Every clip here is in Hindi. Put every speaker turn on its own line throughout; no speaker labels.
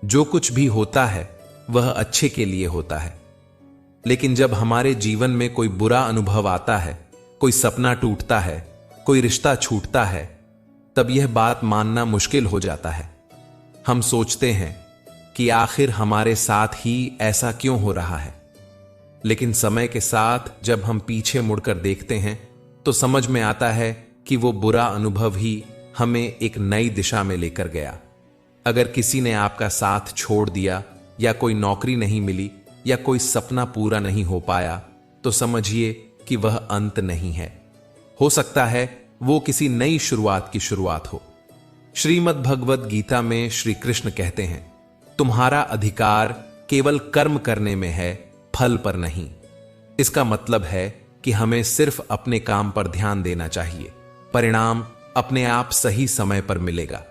जो कुछ भी होता है वह अच्छे के लिए होता है। लेकिन जब हमारे जीवन में कोई बुरा अनुभव आता है, कोई सपना टूटता है, कोई रिश्ता छूटता है, तब यह बात मानना मुश्किल हो जाता है। हम सोचते हैं कि आखिर हमारे साथ ही ऐसा क्यों हो रहा है। लेकिन समय के साथ जब हम पीछे मुड़कर देखते हैं तो समझ में आता है कि वो बुरा अनुभव ही हमें एक नई दिशा में लेकर गया। अगर किसी ने आपका साथ छोड़ दिया, या कोई नौकरी नहीं मिली, या कोई सपना पूरा नहीं हो पाया, तो समझिए कि वह अंत नहीं है। हो सकता है वो किसी नई शुरुआत की शुरुआत हो। श्रीमद् भगवद गीता में श्री कृष्ण कहते हैं, तुम्हारा अधिकार केवल कर्म करने में है, फल पर नहीं। इसका मतलब है कि हमें सिर्फ अपने काम पर ध्यान देना चाहिए, परिणाम अपने आप सही समय पर मिलेगा।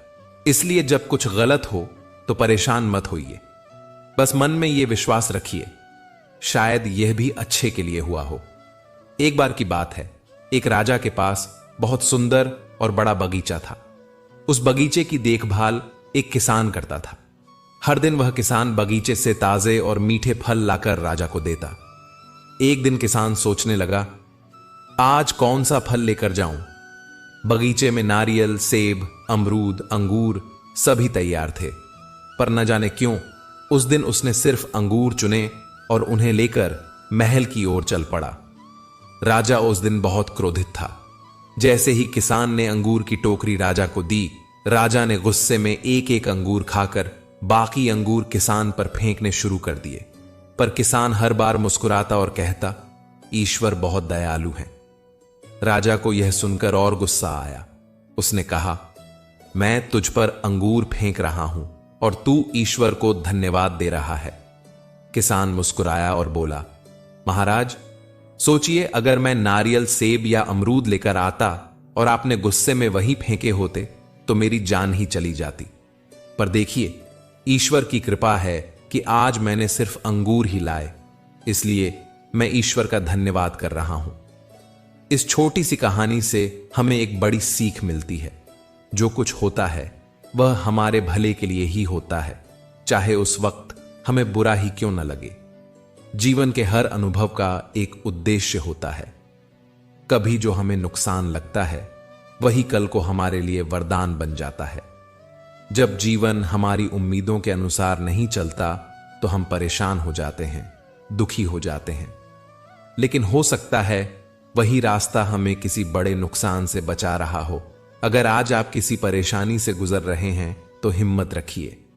इसलिए जब कुछ गलत हो तो परेशान मत होइए, बस मन में यह विश्वास रखिए, शायद यह भी अच्छे के लिए हुआ हो। एक बार की बात है, एक राजा के पास बहुत सुंदर और बड़ा बगीचा था। उस बगीचे की देखभाल एक किसान करता था। हर दिन वह किसान बगीचे से ताजे और मीठे फल लाकर राजा को देता। एक दिन किसान सोचने लगा, आज कौन सा फल लेकर जाऊं। बगीचे में नारियल, सेब, अमरूद, अंगूर सभी तैयार थे, पर न जाने क्यों उस दिन उसने सिर्फ अंगूर चुने और उन्हें लेकर महल की ओर चल पड़ा। राजा उस दिन बहुत क्रोधित था। जैसे ही किसान ने अंगूर की टोकरी राजा को दी, राजा ने गुस्से में एक एक अंगूर खाकर बाकी अंगूर किसान पर फेंकने शुरू कर दिए। पर किसान हर बार मुस्कुराता और कहता, ईश्वर बहुत दयालु है। राजा को यह सुनकर और गुस्सा आया। उसने कहा, मैं तुझ पर अंगूर फेंक रहा हूं और तू ईश्वर को धन्यवाद दे रहा है। किसान मुस्कुराया और बोला, महाराज, सोचिए अगर मैं नारियल, सेब या अमरूद लेकर आता और आपने गुस्से में वही फेंके होते तो मेरी जान ही चली जाती। पर देखिए, ईश्वर की कृपा है कि आज मैंने सिर्फ अंगूर ही लाए, इसलिए मैं ईश्वर का धन्यवाद कर रहा हूं। इस छोटी सी कहानी से हमें एक बड़ी सीख मिलती है। जो कुछ होता है वह हमारे भले के लिए ही होता है, चाहे उस वक्त हमें बुरा ही क्यों न लगे। जीवन के हर अनुभव का एक उद्देश्य होता है। कभी जो हमें नुकसान लगता है वही कल को हमारे लिए वरदान बन जाता है। जब जीवन हमारी उम्मीदों के अनुसार नहीं चलता तो हम परेशान हो जाते हैं, दुखी हो जाते हैं। लेकिन हो सकता है वही रास्ता हमें किसी बड़े नुकसान से बचा रहा हो। अगर आज आप किसी परेशानी से गुजर रहे हैं तो हिम्मत रखिए,